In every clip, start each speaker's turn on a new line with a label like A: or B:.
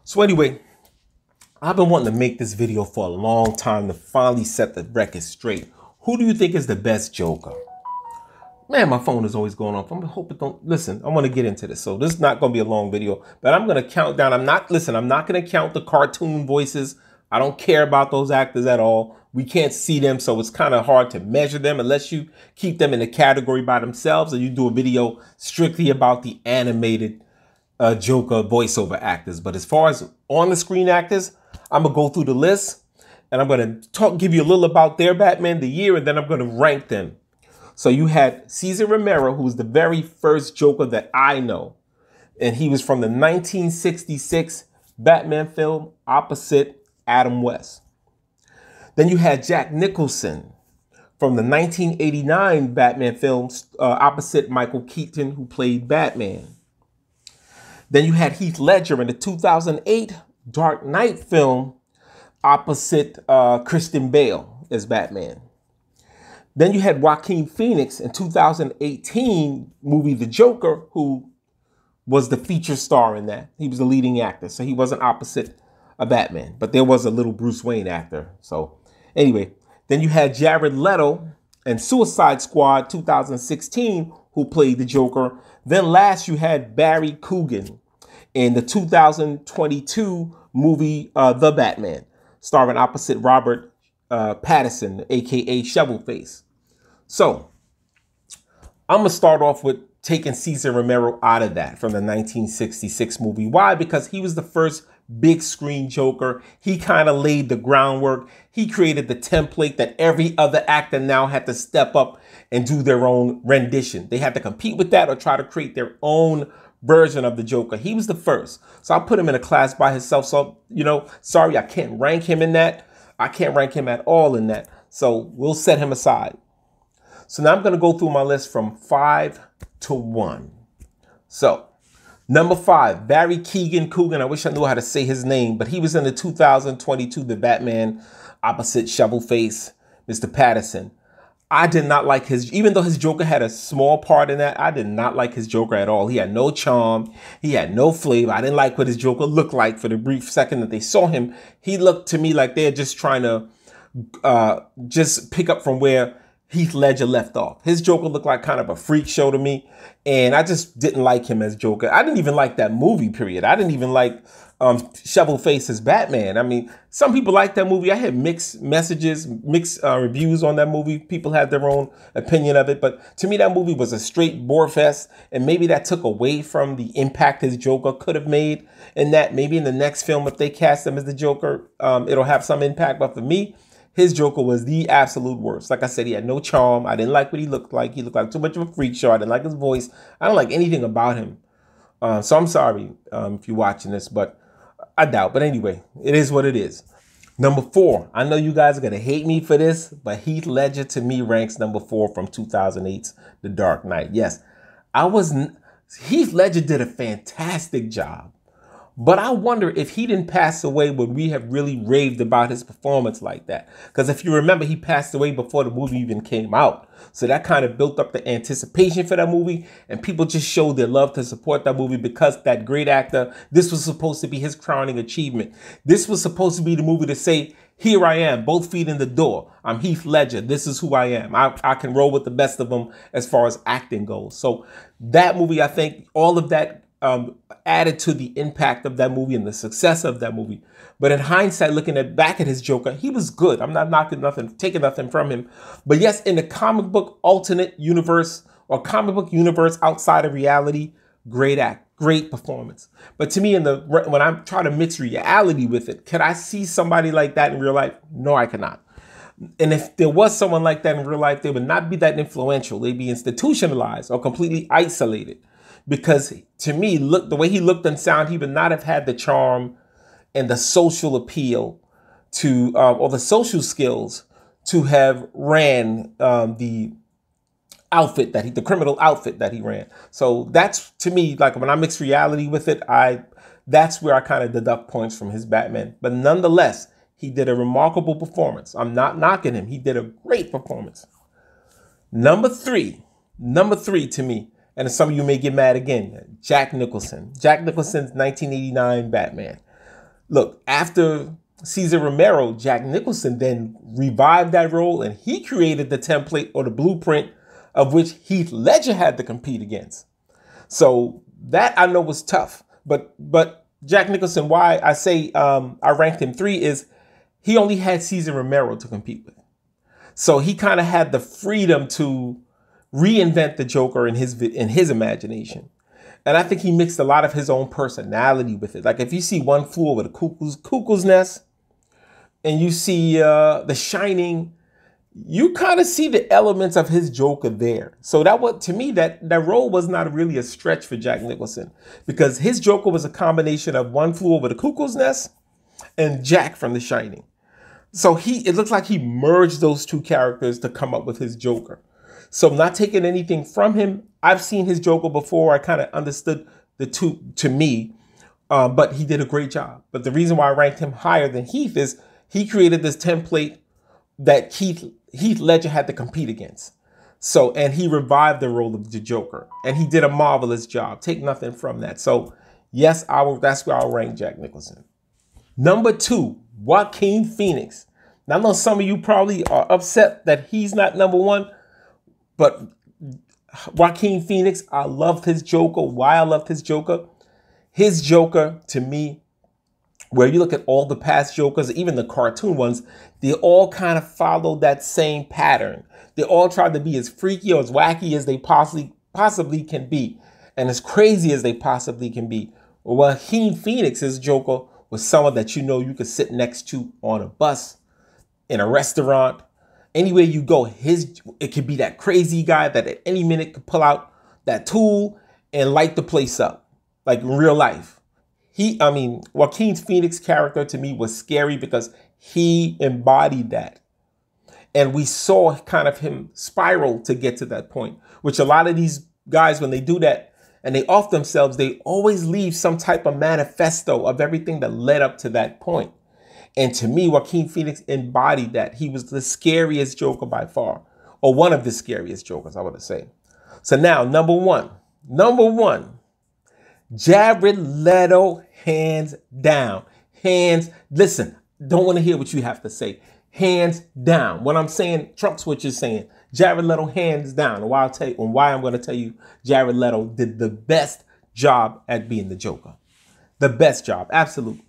A: So anyway, I've been wanting to make this video for a long time to finally set the record straight. Who do you think is the best Joker? Man, my phone is always going off. I'm hoping don't listen. I want to get into this. So this is not going to be a long video, but I'm going to count down. I'm not going to count the cartoon voices. I don't care about those actors at all. We can't see them, so it's kind of hard to measure them unless you keep them in a category by themselves or you do a video strictly about the animated Joker voiceover actors. But as far as on the screen actors, I'm gonna go through the list and I'm gonna give you a little about their Batman, the year, and then I'm gonna rank them. So you had Cesar Romero, who was the very first Joker that I know, and he was from the 1966 Batman film opposite Adam West. Then you had Jack Nicholson from the 1989 Batman film opposite Michael Keaton, who played Batman. Then you had Heath Ledger in the 2008 Dark Knight film opposite Christian Bale as Batman. Then you had Joaquin Phoenix in 2018 movie The Joker, who was the feature star in that. He was the leading actor, so he wasn't opposite a Batman, but there was a little Bruce Wayne actor. So anyway, then you had Jared Leto in Suicide Squad 2016, who played the Joker. Then last you had Barry Coogan in the 2022 movie The Batman, starring opposite Robert Pattinson, aka Shovelface. So I'm gonna start off with taking Cesar Romero out of that from the 1966 movie. Why? Because he was the first big screen Joker. He kind of laid the groundwork. He created the template that every other actor now had to step up and do their own rendition. They had to compete with that or try to create their own version of the Joker. He was the first. So I'll put him in a class by himself. So, sorry, I can't rank him in that. I can't rank him at all in that. So we'll set him aside. So now I'm going to go through my list from 5 to 1. So number 5, Barry Keegan Coogan. I wish I knew how to say his name, but he was in the 2022 The Batman opposite Shovelface, Mr. Pattinson. I did not like even though his Joker had a small part in that, I did not like his Joker at all. He had no charm. He had no flavor. I didn't like what his Joker looked like for the brief second that they saw him. He looked to me like they're just trying to just pick up from where Heath Ledger left off. His Joker looked like kind of a freak show to me, and I just didn't like him as Joker. I didn't even like that movie, period. I didn't even like Shovelface as Batman. I mean, some people like that movie. I had mixed messages, mixed reviews on that movie. People had their own opinion of it, but to me, that movie was a straight bore fest, and maybe that took away from the impact his Joker could have made. And that maybe in the next film, if they cast him as the Joker, it'll have some impact. But for me, his Joker was the absolute worst. Like I said, he had no charm. I didn't like what he looked like. He looked like too much of a freak show. I didn't like his voice. I don't like anything about him. So I'm sorry if you're watching this, but I doubt. But anyway, it is what it is. Number 4. I know you guys are going to hate me for this, but Heath Ledger to me ranks number 4 from 2008's The Dark Knight. Yes, Heath Ledger did a fantastic job. But I wonder if he didn't pass away, would we have really raved about his performance like that? Because if you remember, he passed away before the movie even came out. So that kind of built up the anticipation for that movie. And people just showed their love to support that movie because that great actor, this was supposed to be his crowning achievement. This was supposed to be the movie to say, here I am, both feet in the door. I'm Heath Ledger. This is who I am. I can roll with the best of them as far as acting goes. So that movie, I think all of that added to the impact of that movie and the success of that movie. But in hindsight, looking back at his Joker, he was good. I'm not knocking nothing, taking nothing from him. But yes, in the comic book alternate universe or comic book universe outside of reality, great performance. But to me, when I try to mix reality with it, can I see somebody like that in real life? No, I cannot. And if there was someone like that in real life, they would not be that influential. They'd be institutionalized or completely isolated. Because to me, the way he looked and sounded, he would not have had the charm and the social appeal to, or the social skills to have ran the criminal outfit that he ran. So that's, to me, like when I mix reality with it, that's where I kind of deduct points from his Batman. But nonetheless, he did a remarkable performance. I'm not knocking him. He did a great performance. Number three to me, and some of you may get mad again, Jack Nicholson. Jack Nicholson's 1989 Batman. Look, after Cesar Romero, Jack Nicholson then revived that role, and he created the template or the blueprint of which Heath Ledger had to compete against. So that I know was tough. But Jack Nicholson, why I say I ranked him 3 is he only had Cesar Romero to compete with. So he kind of had the freedom to reinvent the Joker in his imagination. And I think he mixed a lot of his own personality with it. Like if you see One Flew Over the Cuckoo's Nest and you see The Shining, you kind of see the elements of his Joker there. So to me, that role was not really a stretch for Jack Nicholson, because his Joker was a combination of One Flew Over the Cuckoo's Nest and Jack from The Shining. So it looks like he merged those two characters to come up with his Joker. So I'm not taking anything from him. I've seen his Joker before. I kind of understood the two to me, but he did a great job. But the reason why I ranked him higher than Heath is he created this template that Heath Ledger had to compete against. So, and he revived the role of the Joker, and he did a marvelous job. Take nothing from that. So yes, that's where I'll rank Jack Nicholson. Number 2, Joaquin Phoenix. Now, I know some of you probably are upset that he's not number 1, but Joaquin Phoenix, I loved his Joker. Why I loved his Joker? His Joker, to me, where you look at all the past Jokers, even the cartoon ones, they all kind of follow that same pattern. They all try to be as freaky or as wacky as they possibly can be, and as crazy as they possibly can be. Well, Joaquin Phoenix's Joker was someone that you know you could sit next to on a bus, in a restaurant, anywhere you go. It could be that crazy guy that at any minute could pull out that tool and light the place up, like in real life. Joaquin Phoenix's character to me was scary because he embodied that. And we saw kind of him spiral to get to that point, which a lot of these guys, when they do that and they off themselves, they always leave some type of manifesto of everything that led up to that point. And to me, Joaquin Phoenix embodied that. He was the scariest Joker by far, or one of the scariest Jokers, I would say. So now, number one, Jared Leto, hands down. Listen, don't want to hear what you have to say. Hands down. What I'm saying, Trump Switch is saying, Jared Leto, hands down. And why I'm going to tell you, Jared Leto did the best job at being the Joker. The best job, absolutely.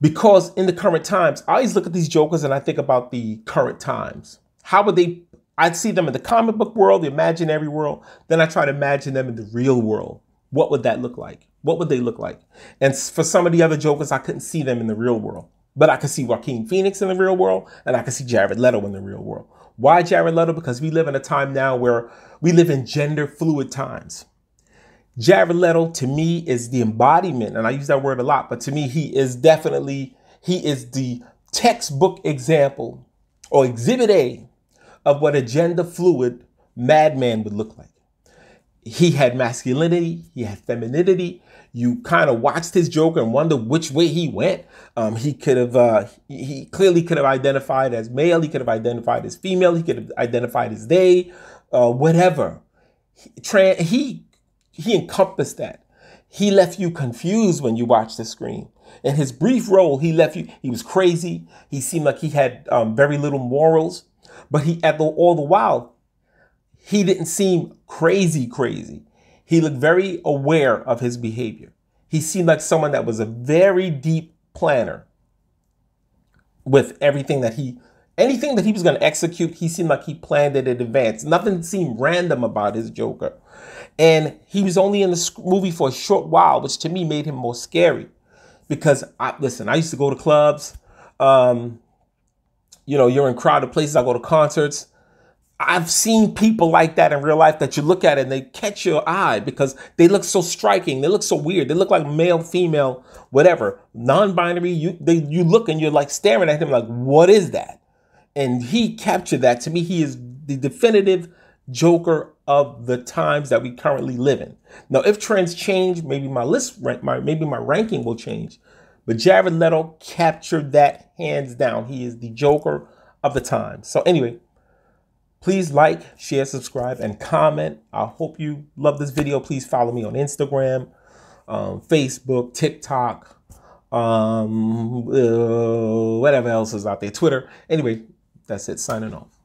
A: Because in the current times, I always look at these Jokers and I think about the current times. How would they, I'd see them in the comic book world, the imaginary world. Then I try to imagine them in the real world. What would that look like? What would they look like? And for some of the other Jokers, I couldn't see them in the real world. But I could see Joaquin Phoenix in the real world, and I could see Jared Leto in the real world. Why Jared Leto? Because we live in a time now where we live in gender fluid times. Jared Leto, to me, is the embodiment, and I use that word a lot, but to me, he is the textbook example or exhibit A of what a gender fluid madman would look like. He had masculinity, he had femininity. You kind of watched his Joker and wonder which way he went. He clearly could have identified as male. He could have identified as female. He could have identified as they, whatever. He encompassed that. He left you confused when you watched the screen. In his brief role, he was crazy. He seemed like he had very little morals, but all the while, he didn't seem crazy. He looked very aware of his behavior. He seemed like someone that was a very deep planner with anything that he was going to execute. He seemed like he planned it in advance. Nothing seemed random about his Joker. And he was only in the movie for a short while, which to me made him more scary. Because, I used to go to clubs. You're in crowded places. I go to concerts. I've seen people like that in real life that you look at and they catch your eye because they look so striking. They look so weird. They look like male, female, whatever. Non-binary, you look and you're like staring at him like, what is that? And he captured that. To me, he is the definitive Joker of the times that we currently live in. Now, if trends change, maybe my ranking will change. But Jared Leto captured that hands down. He is the Joker of the time. So anyway, please like, share, subscribe, and comment. I hope you love this video. Please follow me on Instagram, Facebook, TikTok, whatever else is out there, Twitter. Anyway, that's it. Signing off.